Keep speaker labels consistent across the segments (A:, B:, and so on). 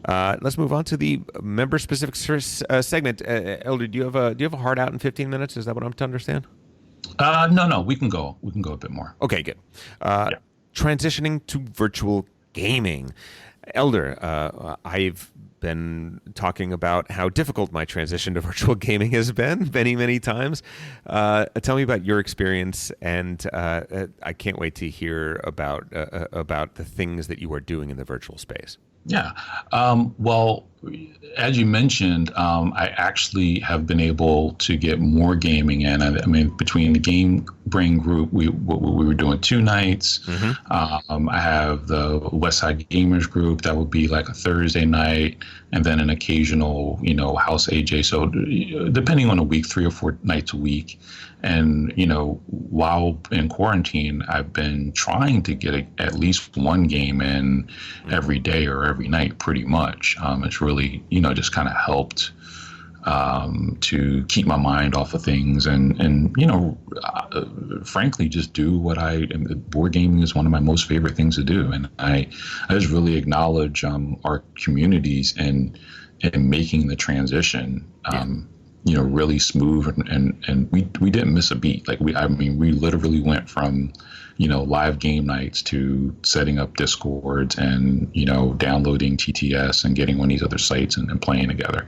A: Let's move on to the member-specific segment. Elder, do you have a hard out in 15 minutes? Is that what I'm to understand?
B: No, we can go. We can go a bit more.
A: Okay, good. Transitioning to virtual gaming. Elder, I've been talking about how difficult my transition to virtual gaming has been many, many times. Tell me about your experience, and I can't wait to hear about the things that you are doing in the virtual space.
B: Yeah. Well, as you mentioned, I actually have been able to get more gaming in. I mean, between the Game Brain group, we were doing 2 nights. I have the West Side Gamers group that would be like a Thursday night, and then an occasional, House AJ. So depending on the week, 3 or 4 nights a week. And, while in quarantine, I've been trying to get at least one game in every day or every night, pretty much. It's really, just kind of helped to keep my mind off of things and frankly, just do what board gaming is one of my most favorite things to do. And I just really acknowledge our communities and making the transition. Really smooth, and we didn't miss a beat. We literally went from, live game nights to setting up Discords and, downloading TTS and getting on these other sites and playing together.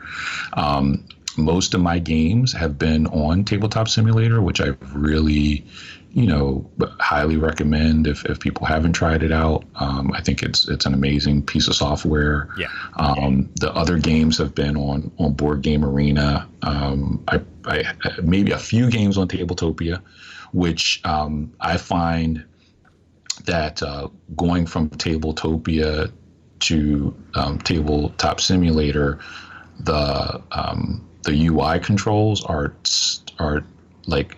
B: Most of my games have been on Tabletop Simulator, which I really, highly recommend if people haven't tried it out. I think it's an amazing piece of software. The other games have been on Board Game Arena. I maybe a few games on Tabletopia, which I find that going from Tabletopia to Tabletop Simulator, the UI controls are like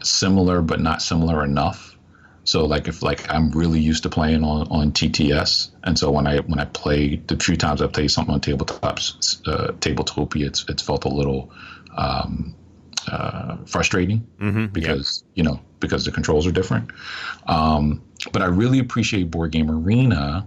B: similar but not similar enough. So if I'm really used to playing on TTS, and so when I play the few times I've played something on Tabletopia, it's felt a little frustrating because because the controls are different. But I really appreciate Board Game Arena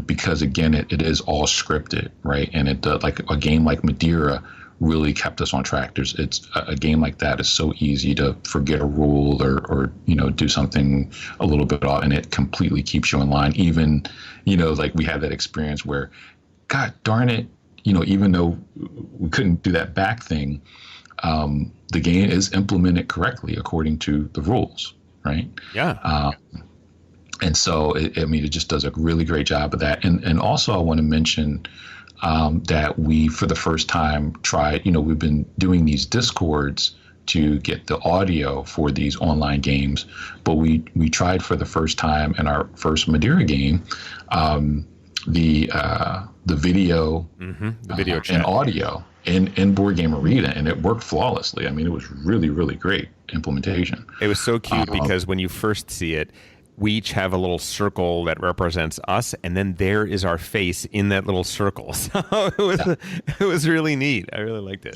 B: because again it is all scripted, right? And it like a game like Madeira really kept us on track. It's a game like that is so easy to forget a rule or do something a little bit off, and it completely keeps you in line. Even we had that experience where, God darn it, even though we couldn't do that back thing, the game is implemented correctly according to the rules, right? And so it just does a really great job of that. And also I want to mention that we, for the first time, tried, we've been doing these Discords to get the audio for these online games, but we tried for the first time in our first Madeira game, the video, chat, and audio in Board Game Arena, and it worked flawlessly. I mean, it was really, really great implementation.
A: It was so cute because when you first see it, we each have a little circle that represents us, and then there is our face in that little circle. So it was really neat. I really liked it.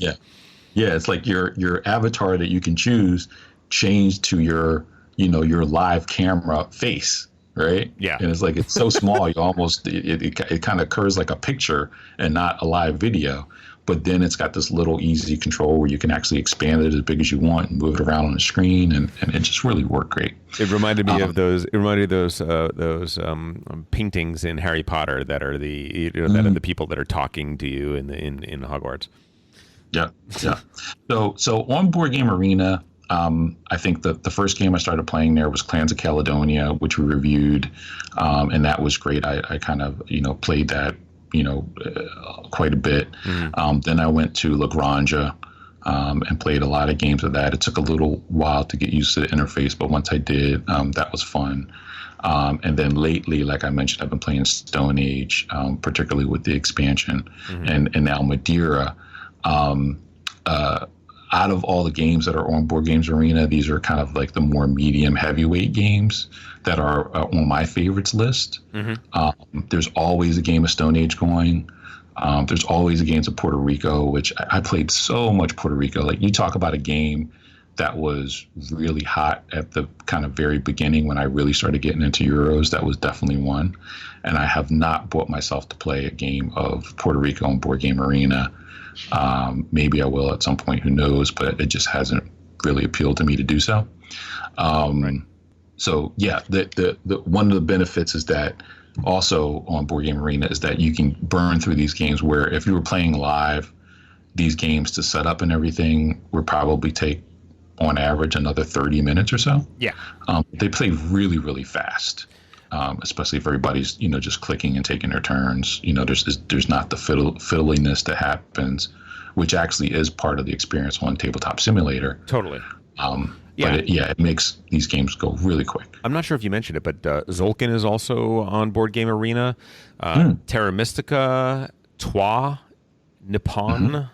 B: Yeah, it's like your avatar that you can choose changed to your live camera face, right?
A: Yeah.
B: And it's like it's so small, you almost it kind of occurs like a picture and not a live video. But then it's got this little easy control where you can actually expand it as big as you want and move it around on the screen, and it just really worked great.
A: It reminded me of those. It reminded me of those paintings in Harry Potter that are that are the people that are talking to you in Hogwarts.
B: Yeah. So on Board Game Arena, I think the first game I started playing there was Clans of Caledonia, which we reviewed, and that was great. I kind of played that quite a bit. Then I went to La Granja and played a lot of games of that. It took a little while to get used to the interface, but once I did, that was fun. And then lately, like I mentioned, I've been playing Stone Age, particularly with the expansion, and now Madeira. Out of all the games that are on Board Games Arena, these are kind of like the more medium heavyweight games that are on my favorites list. There's always a game of Stone Age going. There's always a game of Puerto Rico, which I played so much Puerto Rico. Like, you talk about a game that was really hot at the kind of very beginning when I really started getting into Euros. That was definitely one. And I have not brought myself to play a game of Puerto Rico on Board Game Arena. Maybe I will at some point, who knows, but it just hasn't really appealed to me to do so.
A: Right.
B: So yeah, the one of the benefits is that also on Board Game Arena is that you can burn through these games, where if you were playing live, these games to set up and everything would probably take on average another 30 minutes or so.
A: Yeah.
B: They play really, really fast. Especially if everybody's, just clicking and taking their turns. There's not the fiddliness that happens, which actually is part of the experience on Tabletop Simulator.
A: Totally.
B: But it makes these games go really quick.
A: I'm not sure if you mentioned it, but Zolkin is also on Board Game Arena. Terra Mystica, Trois, Nippon.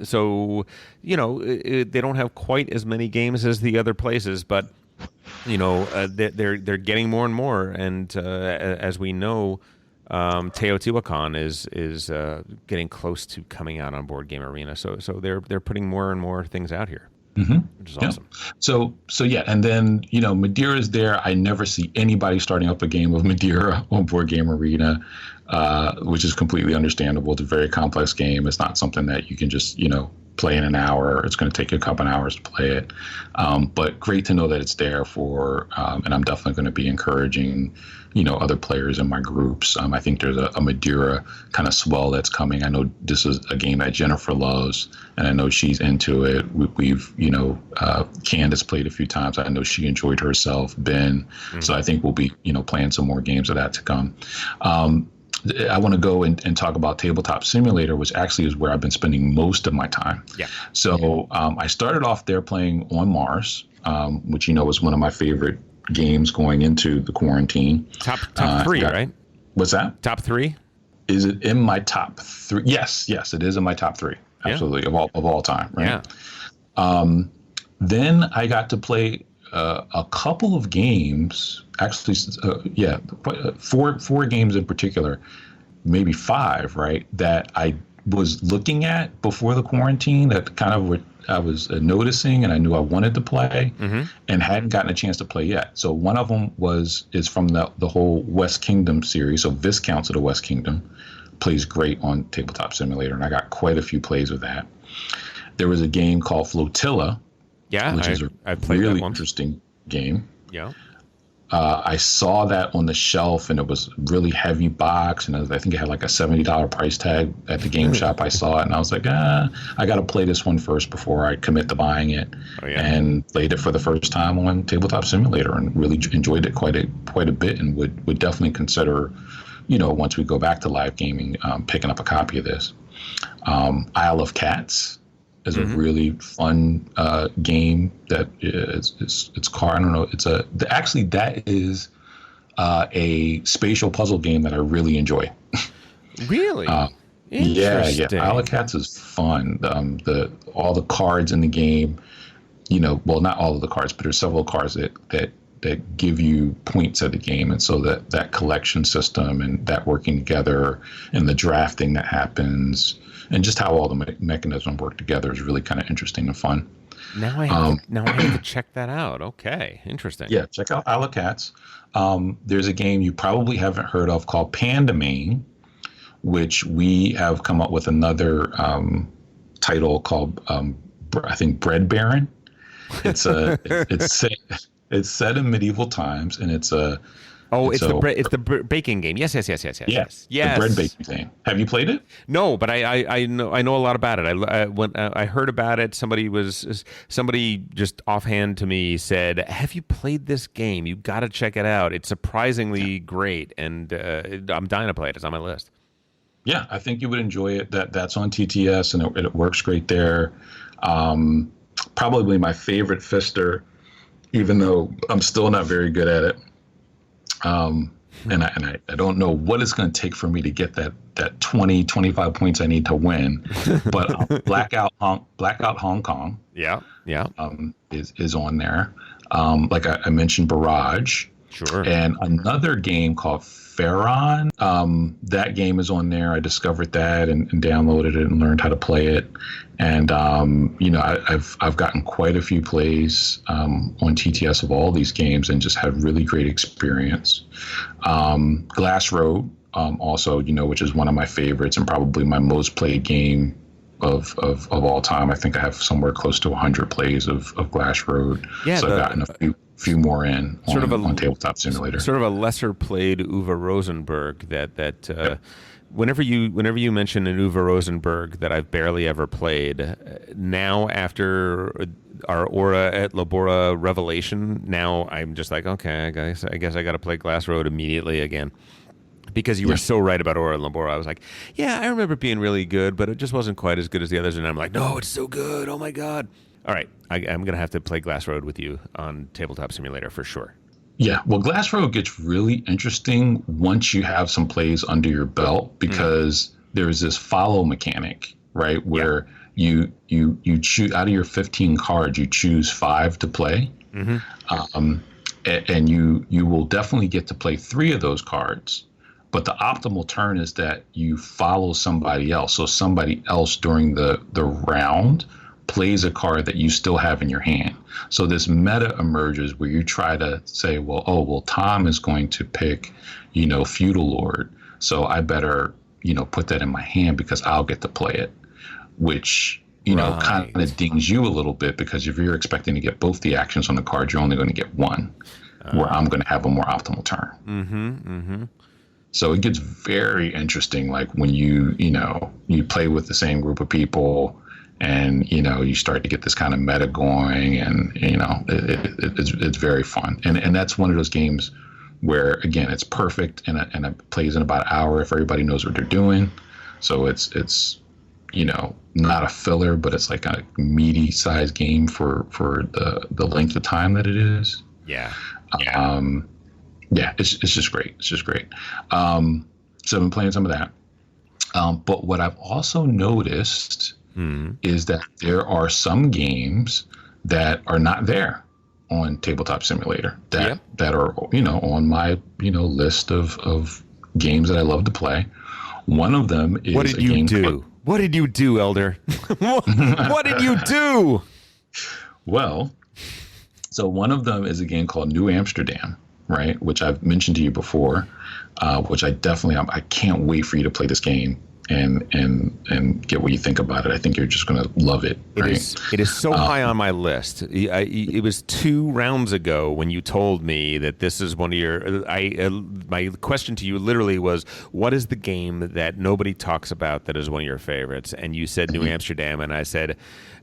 A: So, they don't have quite as many games as the other places, but they're getting more and more. And as we know, Teotihuacan is getting close to coming out on Board Game Arena. So they're putting more and more things out here, which is awesome.
B: So yeah, and then Madeira is there. I never see anybody starting up a game of Madeira on Board Game Arena, which is completely understandable. It's a very complex game. It's not something that you can just play in an hour. It's going to take you a couple of hours to play it. But great to know that it's there for, and I'm definitely going to be encouraging, other players in my groups. I think there's a Madeira kind of swell that's coming. I know this is a game that Jennifer loves, and I know she's into it. We've Candace played a few times. I know she enjoyed herself, Ben. So I think we'll be, playing some more games of that to come. I want to go and talk about Tabletop Simulator, which actually is where I've been spending most of my time.
A: Yeah.
B: So I started off there playing on Mars, which was one of my favorite games going into the quarantine.
A: Top three, right?
B: What's that?
A: Top three?
B: Is it in my top three? Yes, it is in my top three. Absolutely, of all time. Right.
A: Yeah.
B: Then I got to play a couple of games. Actually, four games in particular, maybe five, right? That I was looking at before the quarantine that kind of I was noticing, and I knew I wanted to play, and hadn't gotten a chance to play yet. So one of them is from the whole West Kingdom series. So Viscounts of the West Kingdom plays great on Tabletop Simulator, and I got quite a few plays of that. There was a game called Flotilla, which is a really interesting game.
A: Yeah.
B: I saw that on the shelf, and it was really heavy box, and I think it had like a $70 price tag at the game shop. I saw it, and I was like, I got to play this one first before I commit to buying it. And played it for the first time on Tabletop Simulator, and really enjoyed it quite a bit, and would definitely consider, once we go back to live gaming, picking up a copy of this. Isle of Cats is a really fun game that it's called, I don't know, that is a spatial puzzle game that I really enjoy.
A: Really?
B: Yeah. Isle of Cats is fun. All the cards in the game, well, not all of the cards, but there's several cards that give you points at the game, and so that collection system and that working together and the drafting that happens, and just how all the mechanisms work together is really kind of interesting and fun.
A: Now I have to check that out. Okay, interesting.
B: Yeah, check out Isle of Cats. There's a game you probably haven't heard of called Pandemane, which we have come up with another title called, I think, Bread Baron. It's set in medieval times, and it's the baking game. Yes.
A: The
B: bread baking game. Have you played it?
A: No, but I know a lot about it. When I heard about it, somebody just offhand to me said, "Have you played this game? You got to check it out. It's surprisingly great, and I'm dying to play it. It's on my list."
B: Yeah, I think you would enjoy it. That's on TTS, and it works great there. Probably my favorite Fister, even though I'm still not very good at it. And I don't know what it's going to take for me to get that 25 points I need to win. But Blackout Hong Kong.
A: Yeah.
B: Is on there. Like I mentioned, Barrage.
A: Sure.
B: And another game called Pharaon. That game is on there. I discovered that and downloaded it and learned how to play it. And I've gotten quite a few plays on TTS of all these games and just had really great experience. Glass Road, also, which is one of my favorites and probably my most played game of all time. I think I have somewhere close to 100 plays of Glass Road.
A: Yeah,
B: so I've gotten a few more in on Tabletop Simulator.
A: Sort of a lesser played Uwe Rosenberg that whenever you mention an Uwe Rosenberg that I've barely ever played, now after our Aura et Labora revelation, now I'm just like, okay, I guess I got to play Glass Road immediately again. Because you were so right about Aura and Labora. I was like, yeah, I remember it being really good, but it just wasn't quite as good as the others. And I'm like, no, it's so good. Oh, my God. All right. I'm going to have to play Glass Road with you on Tabletop Simulator for sure.
B: Yeah. Well, Glass Road gets really interesting once you have some plays under your belt because there's this follow mechanic, right, where you choose out of your 15 cards, you choose 5 to play. Mm-hmm. And you will definitely get to play 3 of those cards. But the optimal turn is that you follow somebody else. So somebody else during the round plays a card that you still have in your hand. So this meta emerges where you try to say, well, Tom is going to pick, Feudal Lord. So I better, put that in my hand because I'll get to play it, which, kind of dings you a little bit because if you're expecting to get both the actions on the card, you're only going to get one, where I'm going to have a more optimal turn.
A: Mm-hmm, mm-hmm.
B: So it gets very interesting, like when you play with the same group of people and, you start to get this kind of meta going and, it's very fun. And that's one of those games where, again, it's perfect and it plays in about an hour if everybody knows what they're doing. So it's not a filler, but it's like a meaty sized game for the length of time that it is.
A: Yeah.
B: Yeah, it's just great. It's just great. So I've been playing some of that. But what I've also noticed is that there are some games that are not there on Tabletop Simulator that are, on my, list of games that I love to play. One of them is
A: What did you do? What did you do, Elder? What did you do?
B: Well, so one of them is a game called New Amsterdam. Right, which I've mentioned to you before, which I can't wait for you to play this game and get what you think about it. I think you're just going to love it. Right?
A: It is so high on my list. It was 2 rounds ago when you told me that this is one of your. My question to you literally was, "What is the game that nobody talks about that is one of your favorites?" And you said New Amsterdam, and I said,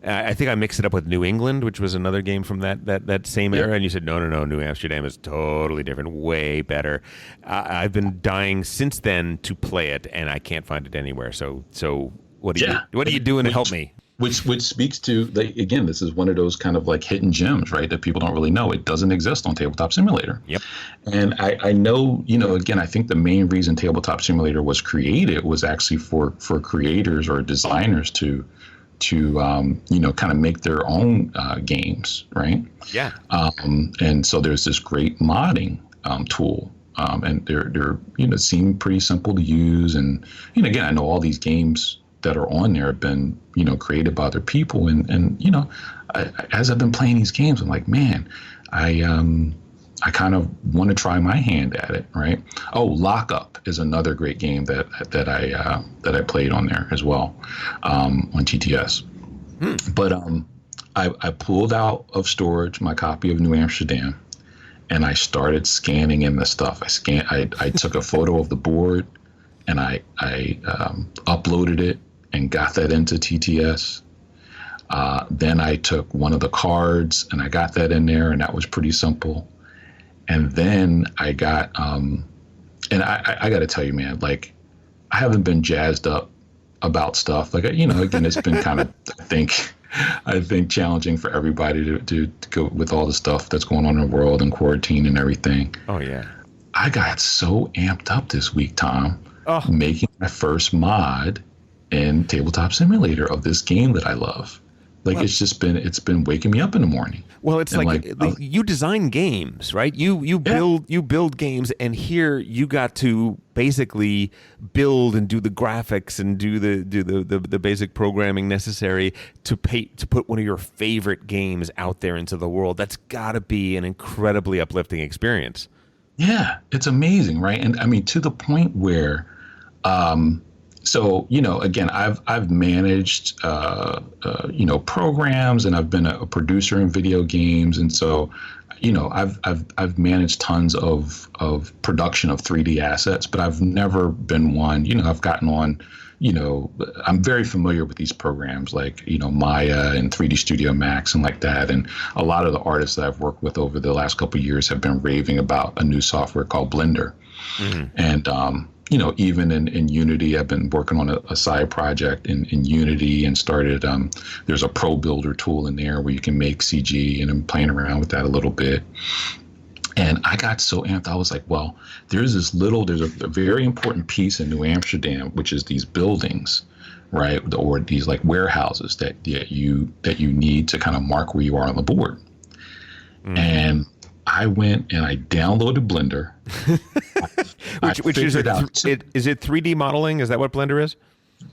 A: I think I mixed it up with New England, which was another game from that same era. And you said, no, New Amsterdam is totally different, way better. I've been dying since then to play it, and I can't find it anywhere. So what are you doing to help me?
B: Which speaks to, again, this is one of those kind of like hidden gems, right, that people don't really know. It doesn't exist on Tabletop Simulator.
A: Yep.
B: And I know, again, I think the main reason Tabletop Simulator was created was actually for creators or designers to kind of make their own games, right?
A: Yeah.
B: And so there's this great modding tool, and they're seem pretty simple to use. And again, I know all these games that are on there have been created by other people, and as I've been playing these games, I'm like, man, I kind of want to try my hand at it, right? Oh, Lockup is another great game that I played on there as well, on TTS. But I pulled out of storage my copy of New Amsterdam, and I started scanning in the stuff. I took a photo of the board, and I uploaded it and got that into TTS. Then I took one of the cards and I got that in there, and that was pretty simple. And then I got, and I got to tell you, man, like, I haven't been jazzed up about stuff. Like, again, it's been kind of, I think challenging for everybody to go with all the stuff that's going on in the world and quarantine and everything.
A: Oh, yeah.
B: I got so amped up this week, Tom, making my first mod in Tabletop Simulator of this game that I love. Like it's been waking me up in the morning.
A: Well, it's
B: And
A: like you design games, right? You build games, and here you got to basically build and do the graphics and do the basic programming necessary to put one of your favorite games out there into the world. That's got to be an incredibly uplifting experience.
B: Yeah, it's amazing, right? And I mean, to the point where, so again, I've managed programs, and I've been a producer in video games, and so I've managed tons of production of 3D assets, but I've never been one. I've gotten on. I'm very familiar with these programs like, Maya and 3D Studio Max and like that. And a lot of the artists that I've worked with over the last couple of years have been raving about a new software called Blender. Mm-hmm. And, even in Unity, I've been working on a side project in Unity and started, there's a Pro Builder tool in there where you can make CG, and I'm playing around with that a little bit. And I got so amped. I was like, well, there's a very important piece in New Amsterdam, which is these buildings, right? Or these like warehouses that you need to kind of mark where you are on the board. Mm. And I went and I downloaded Blender.
A: which is is it 3D modeling? Is that what Blender is?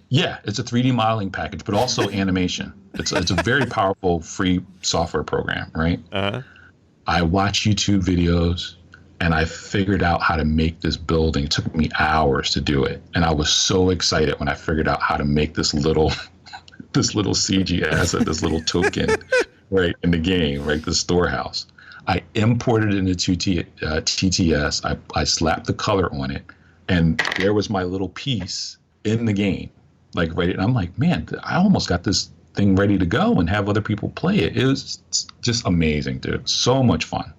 B: Yeah, it's a 3D modeling package, but also animation. It's a very powerful free software program, right? Uh-huh. I watched YouTube videos, and I figured out how to make this building. It took me hours to do it. And I was so excited when I figured out how to make this little CG asset, this little token, right, in the game, right, the storehouse. I imported it into TTS. I slapped the color on it, and there was my little piece in the game. Like, right, and I'm like, man, I almost got this thing ready to go and have other people play it. It was just amazing, dude. So much fun.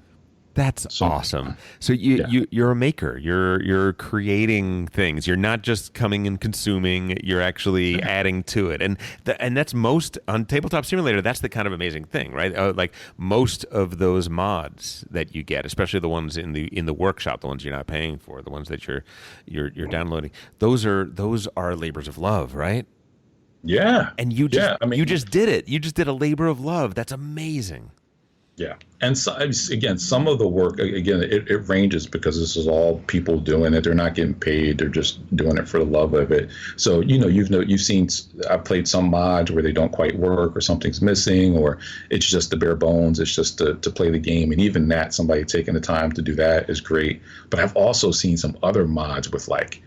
A: That's awesome. So you're a maker. You're creating things. You're not just coming and consuming. You're actually adding to it. And that's most on Tabletop Simulator. That's the kind of amazing thing, right? Like most of those mods that you get, especially the ones in the workshop, the ones you're not paying for, the ones that you're downloading. Those are labors of love, right?
B: Yeah.
A: And you just did it. You just did a labor of love. That's amazing.
B: Yeah. And so, again, some of the work, again, it ranges because this is all people doing it. They're not getting paid. They're just doing it for the love of it. So, you've seen, I've played some mods where they don't quite work or something's missing or it's just the bare bones. It's just to play the game. And even that, somebody taking the time to do that is great. But I've also seen some other mods with like,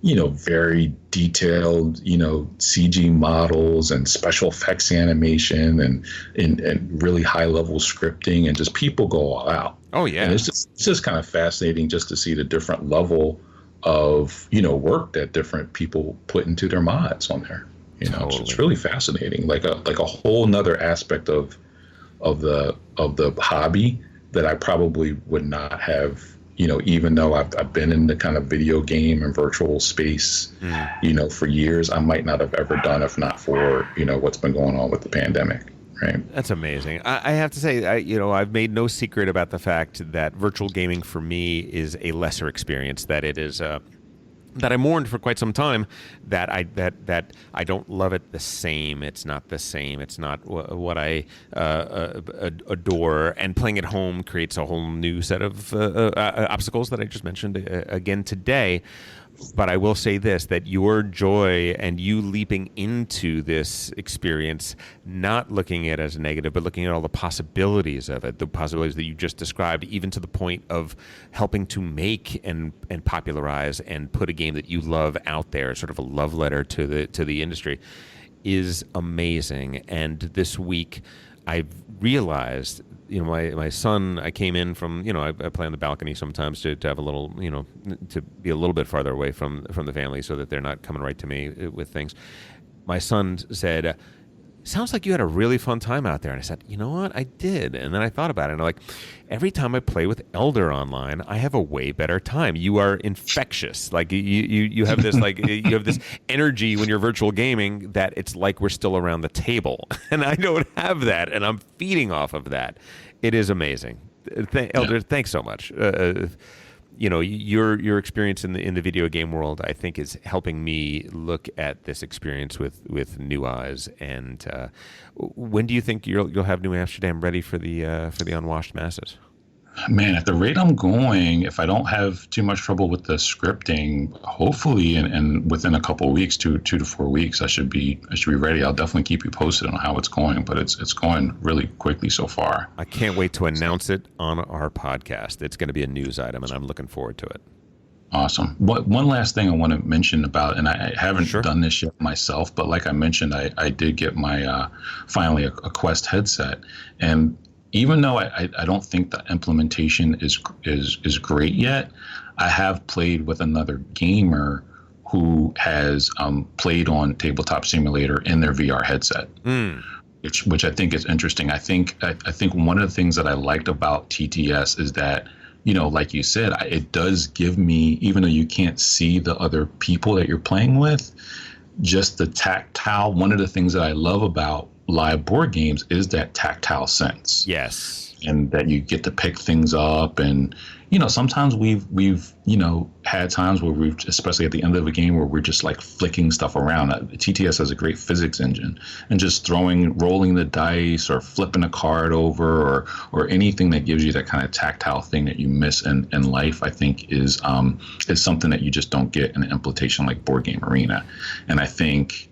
B: very detailed, CG models and special effects animation and really high level scripting and just people go all out.
A: Oh yeah.
B: And it's just kind of fascinating just to see the different level of, work that different people put into their mods on there. Totally. So it's really fascinating. Like a whole nother aspect of the hobby that I probably would not have, even though I've been in the kind of video game and virtual space, for years, I might not have ever done if not for, what's been going on with the pandemic. Right.
A: That's amazing. I have to say, I've made no secret about the fact that virtual gaming for me is a lesser experience, that it is that I mourned for quite some time, that I don't love it the same. It's not the same. It's not what I adore. And playing at home creates a whole new set of obstacles that I just mentioned again today. But I will say this, that your joy and you leaping into this experience, not looking at it as a negative, but looking at all the possibilities of it, the possibilities that you just described, even to the point of helping to make and popularize and put a game that you love out there, sort of a love letter to the industry, is amazing. And this week, I've realized, my son, I came in from, I play on the balcony sometimes to have a little, to be a little bit farther away from the family so that they're not coming right to me with things. My son said, sounds like you had a really fun time out there. And I said, you know what? I did. And then I thought about it. And I'm like, every time I play with Elder online, I have a way better time. You are infectious. Like you have this, like you have this energy when you're virtual gaming that it's like we're still around the table. And I don't have that. And I'm feeding off of that. It is amazing. Elder, thanks so much. your experience in the video game world, I think, is helping me look at this experience with new eyes. And when do you think you'll have New Amsterdam ready for the unwashed masses?
B: Man, at the rate I'm going, if I don't have too much trouble with the scripting, hopefully, and within a couple of weeks, 2 to 4 weeks, I should be ready. I'll definitely keep you posted on how it's going, but it's going really quickly so far.
A: I can't wait to announce it on our podcast. It's going to be a news item, and I'm looking forward to it.
B: Awesome. One last thing I want to mention about, and I haven't
A: Sure.
B: done this yet myself, but like I mentioned, I did get my finally a Quest headset, and even though I don't think the implementation is great yet, I have played with another gamer who has played on Tabletop Simulator in their VR headset, which I think is interesting. I think one of the things that I liked about TTS is that, like you said, it does give me, even though you can't see the other people that you're playing with, just the tactile. One of the things that I love about live board games is that tactile sense.
A: Yes.
B: And that you get to pick things up. And, sometimes we've had times where we've, especially at the end of a game, where we're just like flicking stuff around. TTS has a great physics engine, and just rolling the dice or flipping a card over or anything that gives you that kind of tactile thing that you miss in life, I think is something that you just don't get in an implementation like Board Game Arena. And I think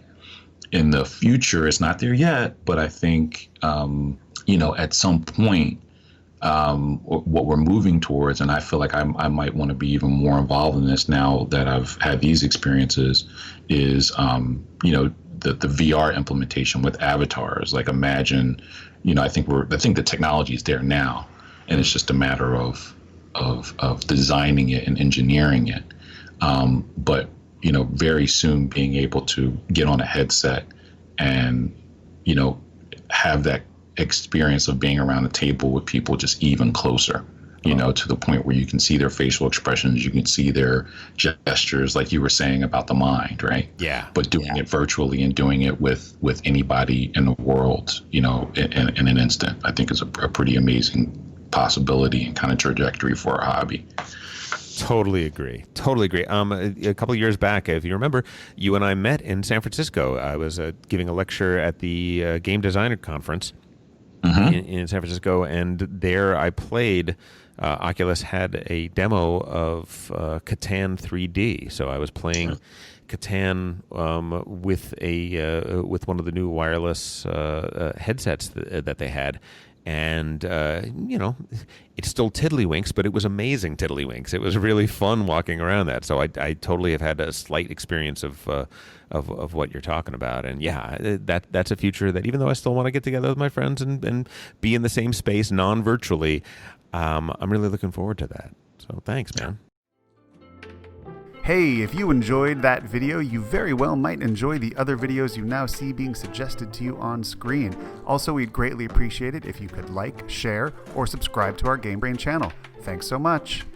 B: in the future, it's not there yet, but I think, at some point, what we're moving towards, and I feel like I might want to be even more involved in this now that I've had these experiences, is, the VR implementation with avatars. Like, imagine, I think the technology is there now, and it's just a matter of designing it and engineering it. But very soon being able to get on a headset and, have that experience of being around a table with people just even closer, to the point where you can see their facial expressions, you can see their gestures, like you were saying about the mind, right?
A: Yeah.
B: But doing it virtually and doing it with anybody in the world, in an instant, I think is a pretty amazing possibility and kind of trajectory for our hobby.
A: Totally agree. A couple of years back, if you remember, you and I met in San Francisco. I was giving a lecture at the Game Designer Conference in San Francisco, and there I played. Oculus had a demo of Catan 3D, so I was playing Catan with one of the new wireless headsets that they had. And, it's still tiddlywinks, but it was amazing tiddlywinks. It was really fun walking around that. So I totally have had a slight experience of what you're talking about. And yeah, that's a future that, even though I still want to get together with my friends and be in the same space non-virtually, I'm really looking forward to that. So thanks, man.
C: Hey, if you enjoyed that video, you very well might enjoy the other videos you now see being suggested to you on screen. Also, we'd greatly appreciate it if you could like, share, or subscribe to our Game Brain channel. Thanks so much.